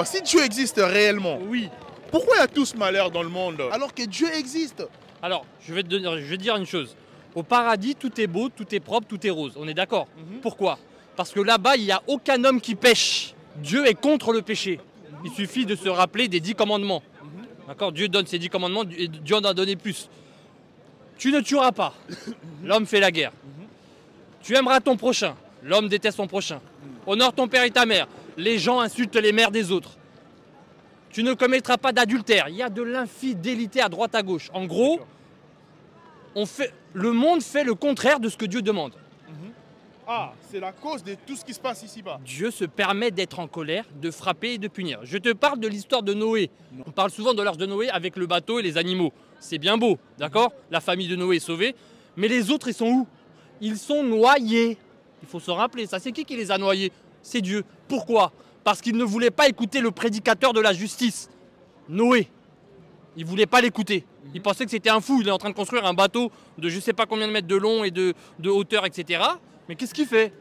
Si Dieu existe réellement, Oui. pourquoi il y a tout ce malheur dans le monde alors que Dieu existe? Alors, je vais te dire une chose. Au paradis, tout est beau, tout est propre, tout est rose. On est d'accord? Pourquoi? Parce que là-bas, il n'y a aucun homme qui pêche. Dieu est contre le péché. Il suffit de se rappeler des 10 commandements. D'accord? Dieu donne ses 10 commandements et Dieu en a donné plus. Tu ne tueras pas. L'homme fait la guerre. Tu aimeras ton prochain. L'homme déteste son prochain. Honore ton père et ta mère. Les gens insultent les mères des autres. Tu ne commettras pas d'adultère. Il y a de l'infidélité à droite à gauche. En gros, le monde fait le contraire de ce que Dieu demande. Ah, c'est la cause de tout ce qui se passe ici-bas. Dieu se permet d'être en colère, de frapper et de punir. Je te parle de l'histoire de Noé. On parle souvent de l'arche de Noé avec le bateau et les animaux. C'est bien beau, d'accord? La famille de Noé est sauvée. Mais les autres, ils sont où? Ils sont noyés. Il faut se rappeler, ça c'est qui les a noyés? C'est Dieu. Pourquoi? Parce qu'il ne voulait pas écouter le prédicateur de la justice, Noé. Il ne voulait pas l'écouter. Il pensait que c'était un fou. Il est en train de construire un bateau de je ne sais pas combien de mètres de long et de hauteur, etc. Mais qu'est-ce qu'il fait?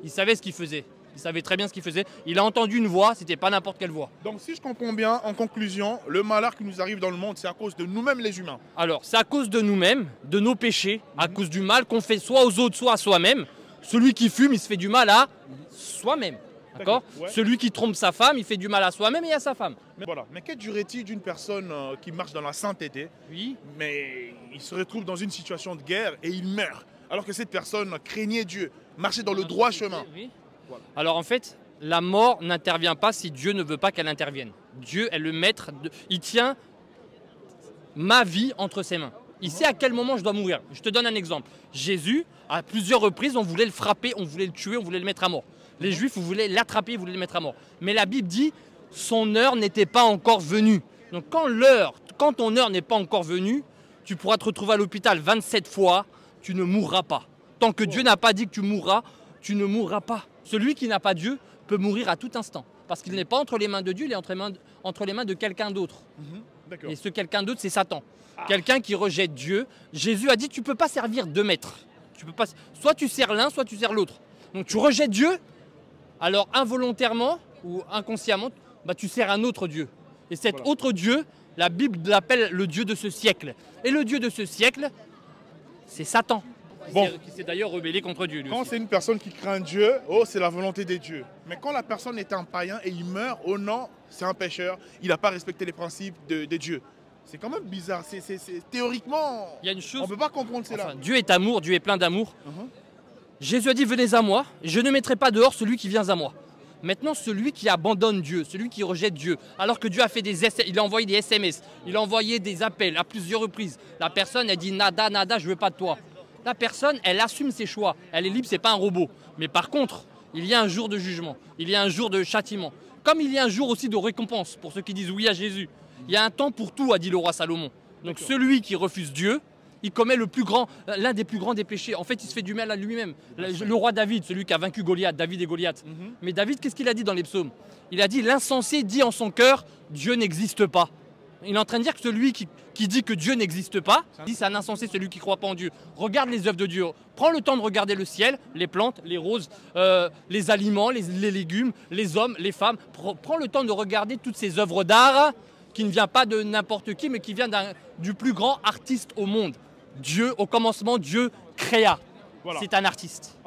Il savait ce qu'il faisait. Il savait très bien ce qu'il faisait. Il a entendu une voix, c'était pas n'importe quelle voix. Donc si je comprends bien, en conclusion, le malheur qui nous arrive dans le monde, c'est à cause de nous-mêmes les humains. Alors, c'est à cause de nous-mêmes, de nos péchés, à cause du mal qu'on fait soit aux autres, soit à soi-même. Celui qui fume, il se fait du mal à soi-même. D'accord? Ouais. Celui qui trompe sa femme, il fait du mal à soi-même et à sa femme. Mais voilà. Mais que dirait-il d'une personne qui marche dans la sainteté, Oui. mais il se retrouve dans une situation de guerre et il meurt, alors que cette personne craignait Dieu, marchait dans le droit chemin? Oui. Voilà. Alors en fait, la mort n'intervient pas si Dieu ne veut pas qu'elle intervienne. Dieu est le maître, il tient ma vie entre ses mains. Il sait à quel moment je dois mourir. Je te donne un exemple. Jésus, à plusieurs reprises, on voulait le frapper, on voulait le tuer, on voulait le mettre à mort. Les Juifs, on voulait l'attraper, ils voulaient le mettre à mort. Mais la Bible dit, son heure n'était pas encore venue. Donc quand ton heure n'est pas encore venue, tu pourras te retrouver à l'hôpital 27 fois, tu ne mourras pas. Tant que Dieu n'a pas dit que tu mourras, tu ne mourras pas. Celui qui n'a pas Dieu peut mourir à tout instant. Parce qu'il n'est pas entre les mains de Dieu, il est entre les mains de quelqu'un d'autre. Et ce quelqu'un d'autre, c'est Satan. Quelqu'un qui rejette Dieu. Jésus a dit, tu ne peux pas servir deux maîtres. Tu peux pas, soit tu sers l'un, soit tu sers l'autre. Donc tu rejettes Dieu, alors involontairement ou inconsciemment, bah, tu sers un autre Dieu. Et cet autre Dieu, la Bible l'appelle le Dieu de ce siècle. Et le Dieu de ce siècle, c'est Satan. Qui s'est d'ailleurs rebellé contre Dieu. Quand c'est une personne qui craint Dieu, oh, c'est la volonté des dieux. Mais quand la personne est un païen et il meurt, oh non, c'est un pécheur, il n'a pas respecté les principes de Dieu. C'est quand même bizarre. Théoriquement, il y a une chose, on ne peut pas comprendre cela. Enfin, Dieu est amour, Dieu est plein d'amour. Jésus a dit, venez à moi, je ne mettrai pas dehors celui qui vient à moi. Maintenant, celui qui abandonne Dieu, celui qui rejette Dieu, alors que Dieu a fait il a envoyé des SMS, il a envoyé des appels à plusieurs reprises. La personne, elle dit nada, nada, je veux pas de toi. La personne, elle assume ses choix. Elle est libre, c'est pas un robot. Mais par contre, il y a un jour de jugement. Il y a un jour de châtiment. Comme il y a un jour aussi de récompense pour ceux qui disent oui à Jésus. Il y a un temps pour tout, a dit le roi Salomon. Donc celui qui refuse Dieu, il commet l'un des plus grands des péchés. En fait, il se fait du mal à lui-même. Le roi David, celui qui a vaincu Goliath, David et Goliath. Mais David, qu'est-ce qu'il a dit dans les psaumes? Il a dit, l'insensé dit en son cœur, Dieu n'existe pas. Il est en train de dire que celui qui dit que Dieu n'existe pas, c'est un insensé, celui qui ne croit pas en Dieu. Regarde les œuvres de Dieu. Prends le temps de regarder le ciel, les plantes, les roses, les aliments, les légumes, les hommes, les femmes. Prends le temps de regarder toutes ces œuvres d'art qui ne viennent pas de n'importe qui, mais qui viennent du plus grand artiste au monde. Dieu, au commencement, Dieu créa. Voilà. C'est un artiste.